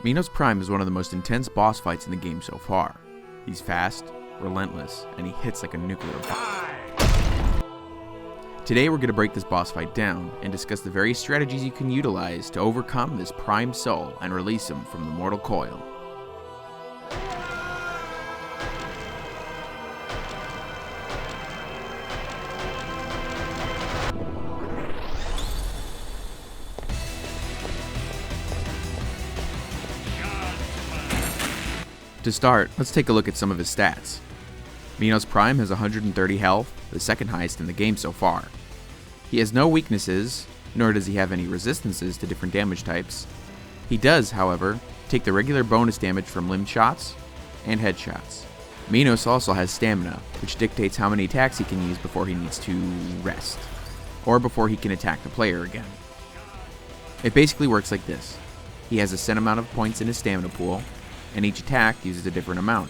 MINOS Prime is one of the most intense boss fights in the game so far. He's fast, relentless, and he hits like a nuclear bomb. Today we're going to break this boss fight down and discuss the various strategies you can utilize to overcome this Prime Soul and release him from the mortal coil. To start, let's take a look at some of his stats. MINOS Prime has 130 health, the second highest in the game so far. He has no weaknesses, nor does he have any resistances to different damage types. He does, however, take the regular bonus damage from limb shots and headshots. MINOS also has stamina, which dictates how many attacks he can use before he needs to rest, or before he can attack the player again. It basically works like this. He has a set amount of points in his stamina pool, and each attack uses a different amount.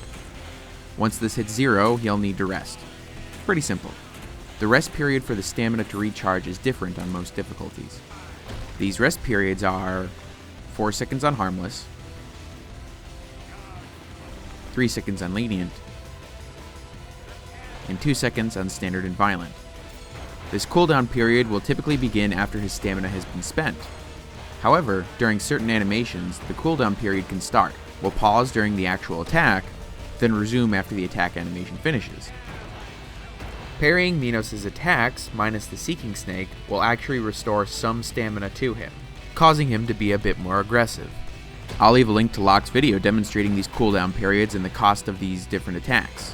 Once this hits 0, he'll need to rest. Pretty simple. The rest period for the stamina to recharge is different on most difficulties. These rest periods are 4 seconds on Harmless, 3 seconds on Lenient, and 2 seconds on Standard and Violent. This cooldown period will typically begin after his stamina has been spent. However, during certain animations, the cooldown period can start. Will pause during the actual attack, then resume after the attack animation finishes. Parrying MINOS' attacks, minus the Seeking Snake, will actually restore some stamina to him, causing him to be a bit more aggressive. I'll leave a link to Locke's video demonstrating these cooldown periods and the cost of these different attacks.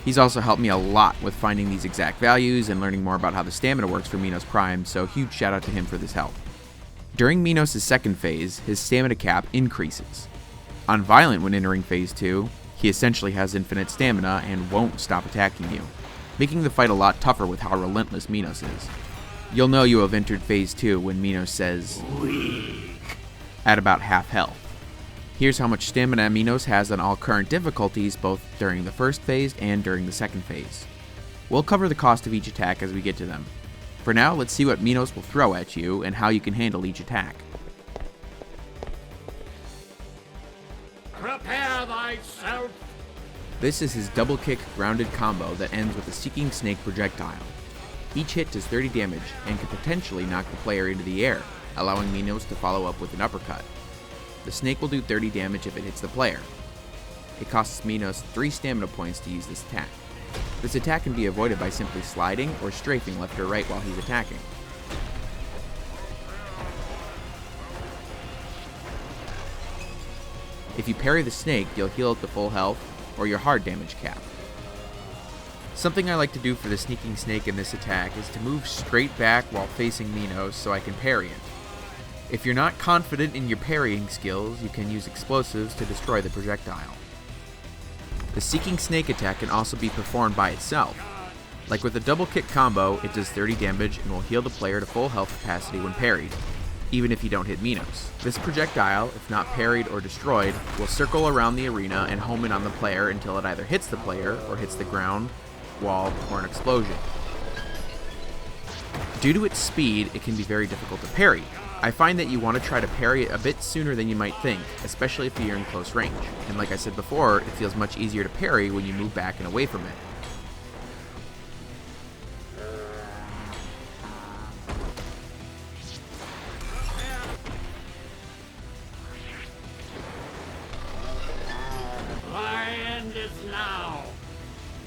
He's also helped me a lot with finding these exact values and learning more about how the stamina works for MINOS Prime, so huge shout out to him for this help. During MINOS' second phase, his stamina cap increases. On Violent when entering Phase 2, he essentially has infinite stamina and won't stop attacking you, making the fight a lot tougher with how relentless MINOS is. You'll know you have entered Phase 2 when MINOS says, "Weak," at about half health. Here's how much stamina MINOS has on all current difficulties, both during the first phase and during the second phase. We'll cover the cost of each attack as we get to them. For now, let's see what MINOS will throw at you and how you can handle each attack. Prepare thyself! This is his double kick grounded combo that ends with a Seeking Snake projectile. Each hit does 30 damage and can potentially knock the player into the air, allowing MINOS to follow up with an uppercut. The snake will do 30 damage if it hits the player. It costs MINOS 3 stamina points to use this attack. This attack can be avoided by simply sliding or strafing left or right while he's attacking. If you parry the snake, you'll heal at the full health or your hard damage cap. Something I like to do for the Sneaking Snake in this attack is to move straight back while facing MINOS so I can parry it. If you're not confident in your parrying skills, you can use explosives to destroy the projectile. The Seeking Snake attack can also be performed by itself. Like with the double kick combo, it does 30 damage and will heal the player to full health capacity when parried, even if you don't hit MINOS. This projectile, if not parried or destroyed, will circle around the arena and home in on the player until it either hits the player or hits the ground, wall, or an explosion. Due to its speed, it can be very difficult to parry. I find that you want to try to parry it a bit sooner than you might think, especially if you're in close range. And like I said before, it feels much easier to parry when you move back and away from it.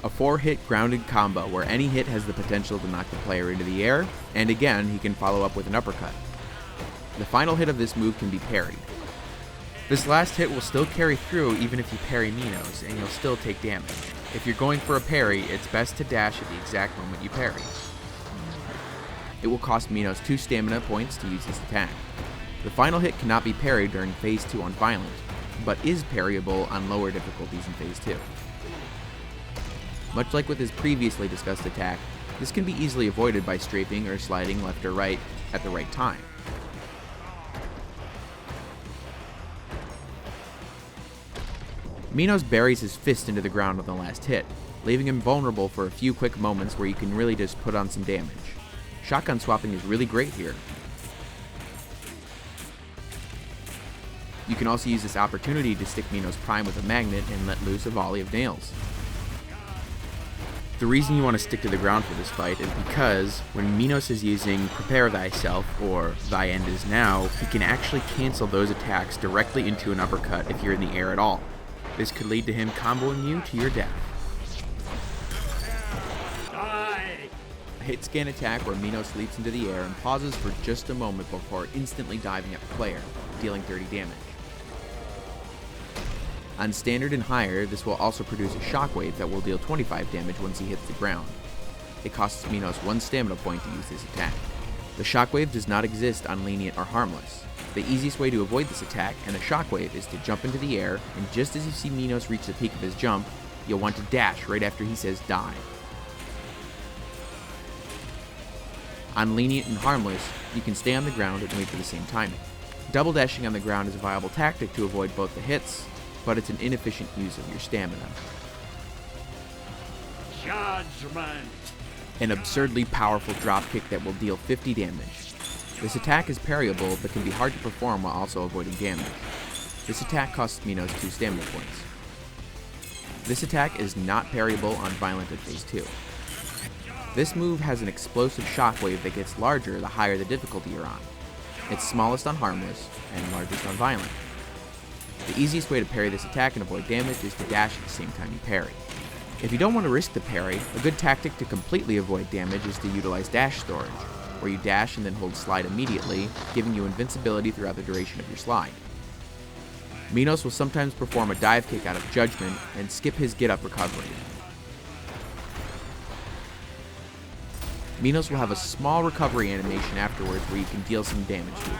A 4-hit grounded combo where any hit has the potential to knock the player into the air, and again, he can follow up with an uppercut. The final hit of this move can be parried. This last hit will still carry through even if you parry MINOS, and you'll still take damage. If you're going for a parry, it's best to dash at the exact moment you parry. It will cost MINOS 2 stamina points to use this attack. The final hit cannot be parried during Phase 2 on Violent, but is parryable on lower difficulties in Phase 2. Much like with his previously discussed attack, this can be easily avoided by strafing or sliding left or right at the right time. MINOS buries his fist into the ground on the last hit, leaving him vulnerable for a few quick moments where you can really just put on some damage. Shotgun swapping is really great here. You can also use this opportunity to stick MINOS Prime with a magnet and let loose a volley of nails. The reason you want to stick to the ground for this fight is because when MINOS is using Prepare Thyself, or Thy End Is Now, he can actually cancel those attacks directly into an uppercut if you're in the air at all. This could lead to him comboing you to your death. A hit scan attack where MINOS leaps into the air and pauses for just a moment before instantly diving at the player, dealing 30 damage. On standard and higher, this will also produce a shockwave that will deal 25 damage once he hits the ground. It costs MINOS 1 stamina point to use this attack. The shockwave does not exist on lenient or harmless. The easiest way to avoid this attack and the shockwave is to jump into the air, and just as you see MINOS reach the peak of his jump, you'll want to dash right after he says die. On lenient and harmless, you can stay on the ground and wait for the same timing. Double dashing on the ground is a viable tactic to avoid both the hits, but it's an inefficient use of your stamina. Judgment! An absurdly powerful dropkick that will deal 50 damage. This attack is parryable, but can be hard to perform while also avoiding damage. This attack costs MINOS 2 stamina points. This attack is not parryable on Violent at phase 2. This move has an explosive shockwave that gets larger the higher the difficulty you're on. It's smallest on Harmless, and largest on Violent. The easiest way to parry this attack and avoid damage is to dash at the same time you parry. If you don't want to risk the parry, a good tactic to completely avoid damage is to utilize dash storage, where you dash and then hold slide immediately, giving you invincibility throughout the duration of your slide. MINOS will sometimes perform a dive kick out of Judgment and skip his get-up recovery. MINOS will have a small recovery animation afterwards where you can deal some damage to him.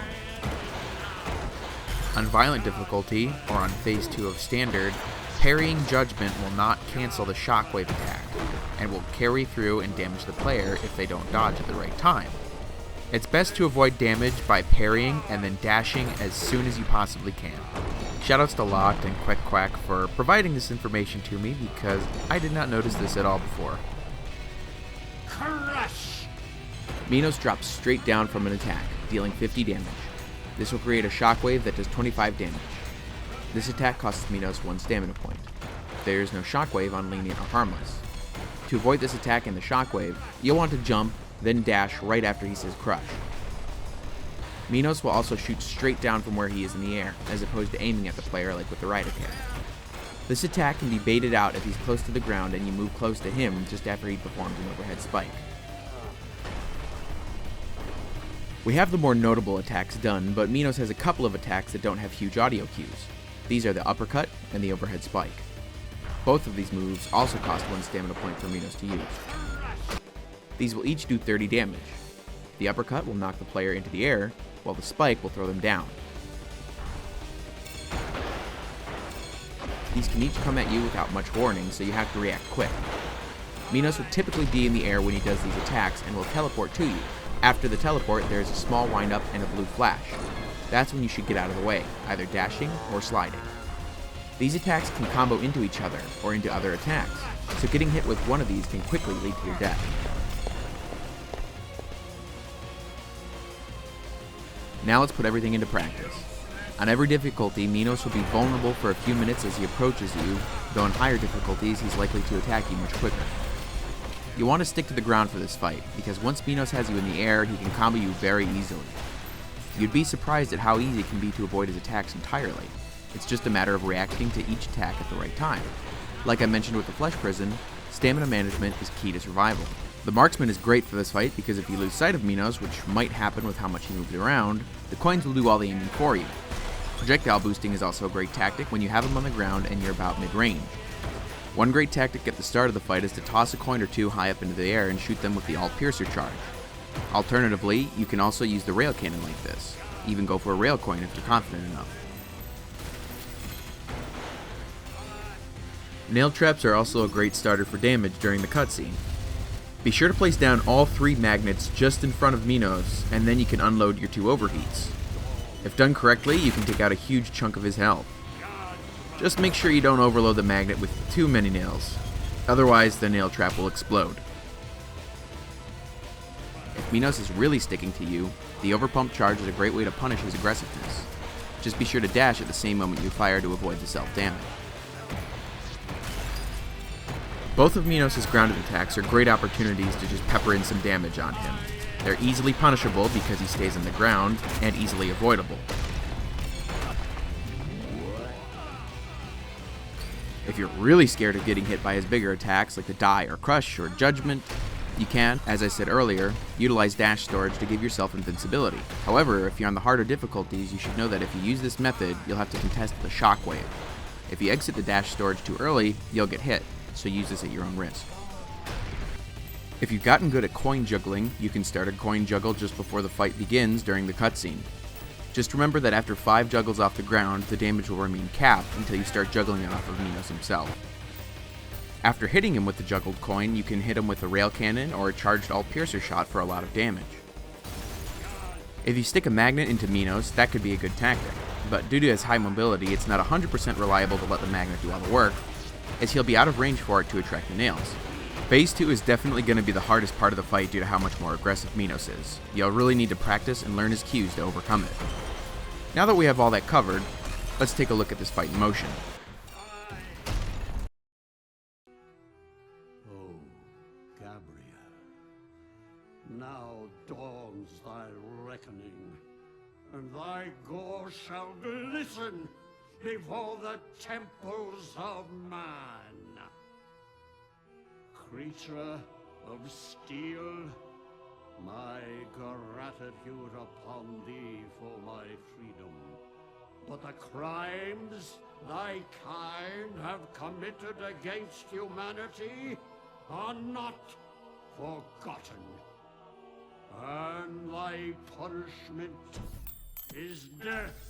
On Violent difficulty, or on phase 2 of Standard, parrying Judgment will not cancel the shockwave attack, and will carry through and damage the player if they don't dodge at the right time. It's best to avoid damage by parrying and then dashing as soon as you possibly can. Shoutouts to Locked and QueckQuack for providing this information to me because I did not notice this at all before. Crush! MINOS drops straight down from an attack, dealing 50 damage. This will create a shockwave that does 25 damage. This attack costs MINOS 1 stamina point. There is no shockwave on lenient or harmless. To avoid this attack and the shockwave, you'll want to jump, then dash right after he says crush. MINOS will also shoot straight down from where he is in the air, as opposed to aiming at the player like with the right attack. This attack can be baited out if he's close to the ground and you move close to him just after he performs an overhead spike. We have the more notable attacks done, but MINOS has a couple of attacks that don't have huge audio cues. These are the uppercut and the overhead spike. Both of these moves also cost 1 stamina point for MINOS to use. These will each do 30 damage. The uppercut will knock the player into the air, while the spike will throw them down. These can each come at you without much warning, so you have to react quick. MINOS will typically be in the air when he does these attacks and will teleport to you. After the teleport, there is a small wind-up and a blue flash. That's when you should get out of the way, either dashing or sliding. These attacks can combo into each other, or into other attacks, so getting hit with one of these can quickly lead to your death. Now let's put everything into practice. On every difficulty, MINOS will be vulnerable for a few minutes as he approaches you, though on higher difficulties he's likely to attack you much quicker. You want to stick to the ground for this fight, because once MINOS has you in the air, he can combo you very easily. You'd be surprised at how easy it can be to avoid his attacks entirely. It's just a matter of reacting to each attack at the right time. Like I mentioned with the Flesh Prison, stamina management is key to survival. The Marksman is great for this fight because if you lose sight of MINOS, which might happen with how much he moves around, the coins will do all the aiming for you. Projectile boosting is also a great tactic when you have him on the ground and you're about mid-range. One great tactic at the start of the fight is to toss a coin or two high up into the air and shoot them with the All-Piercer charge. Alternatively, you can also use the rail cannon like this. Even go for a rail coin if you're confident enough. Nail traps are also a great starter for damage during the cutscene. Be sure to place down all 3 magnets just in front of MINOS, and then you can unload your 2 overheats. If done correctly, you can take out a huge chunk of his health. Just make sure you don't overload the magnet with too many nails, otherwise the nail trap will explode. If MINOS is really sticking to you, the overpump charge is a great way to punish his aggressiveness. Just be sure to dash at the same moment you fire to avoid the self-damage. Both of MINOS' grounded attacks are great opportunities to just pepper in some damage on him. They're easily punishable because he stays on the ground, and easily avoidable. If you're really scared of getting hit by his bigger attacks like the Die or Crush or Judgment, you can, as I said earlier, utilize dash storage to give yourself invincibility. However, if you're on the harder difficulties, you should know that if you use this method, you'll have to contest the Shockwave. If you exit the dash storage too early, you'll get hit, so use this at your own risk. If you've gotten good at coin juggling, you can start a coin juggle just before the fight begins during the cutscene. Just remember that after 5 juggles off the ground, the damage will remain capped until you start juggling it off of MINOS himself. After hitting him with the juggled coin, you can hit him with a rail cannon or a charged all-piercer shot for a lot of damage. If you stick a magnet into MINOS, that could be a good tactic, but due to his high mobility, it's not 100% reliable to let the magnet do all the work, as he'll be out of range for it to attract the nails. Phase 2 is definitely going to be the hardest part of the fight due to how much more aggressive MINOS is. You'll really need to practice and learn his cues to overcome it. Now that we have all that covered, let's take a look at this fight in motion. Oh, Gabriel, now dawns thy reckoning, and thy gore shall glisten before the temples of man. Creature of steel, my gratitude upon thee for my freedom. But the crimes thy kind have committed against humanity are not forgotten. And thy punishment is death.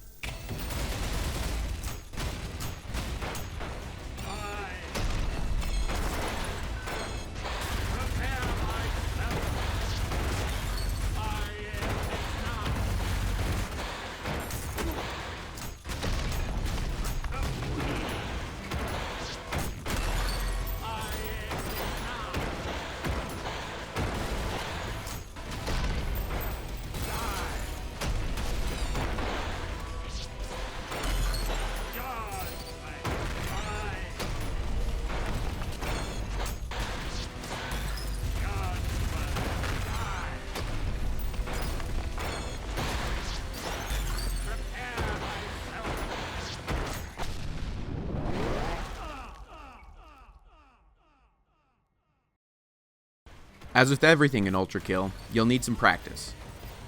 As with everything in ULTRAKILL, you'll need some practice.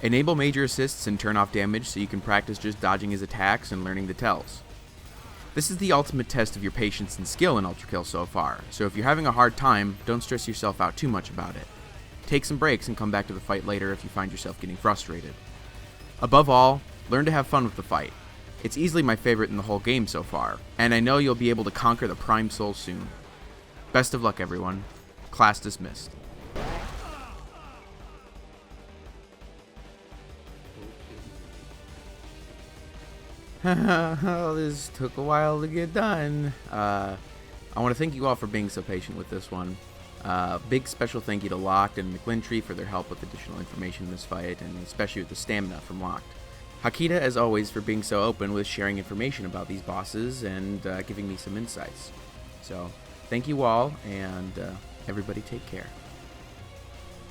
Enable major assists and turn off damage so you can practice just dodging his attacks and learning the tells. This is the ultimate test of your patience and skill in ULTRAKILL so far, so if you're having a hard time, don't stress yourself out too much about it. Take some breaks and come back to the fight later if you find yourself getting frustrated. Above all, learn to have fun with the fight. It's easily my favorite in the whole game so far, and I know you'll be able to conquer the Prime Soul soon. Best of luck, everyone. Class dismissed. This took a while to get done. I want to thank you all for being so patient with this one. Big special thank you to Locked and McLyntree for their help with additional information in this fight, and especially with the stamina from Locked. Hakita, as always, for being so open with sharing information about these bosses and giving me some insights. So, thank you all, and everybody take care.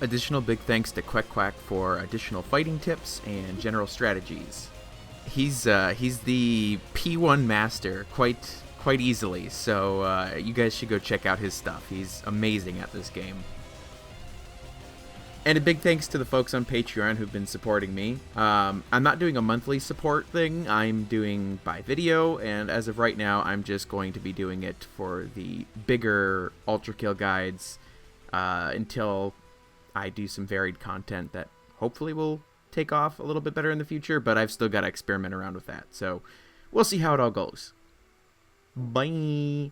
Additional big thanks to QueckQuack for additional fighting tips and general strategies. He's the P-1 master quite easily, so you guys should go check out his stuff. He's amazing at this game. And a big thanks to the folks on Patreon who've been supporting me. I'm not doing a monthly support thing, I'm doing by video, and as of right now, I'm just going to be doing it for the bigger ULTRAKILL guides until I do some varied content that hopefully will take off a little bit better in the future, but I've still got to experiment around with that. So we'll see how it all goes. Bye.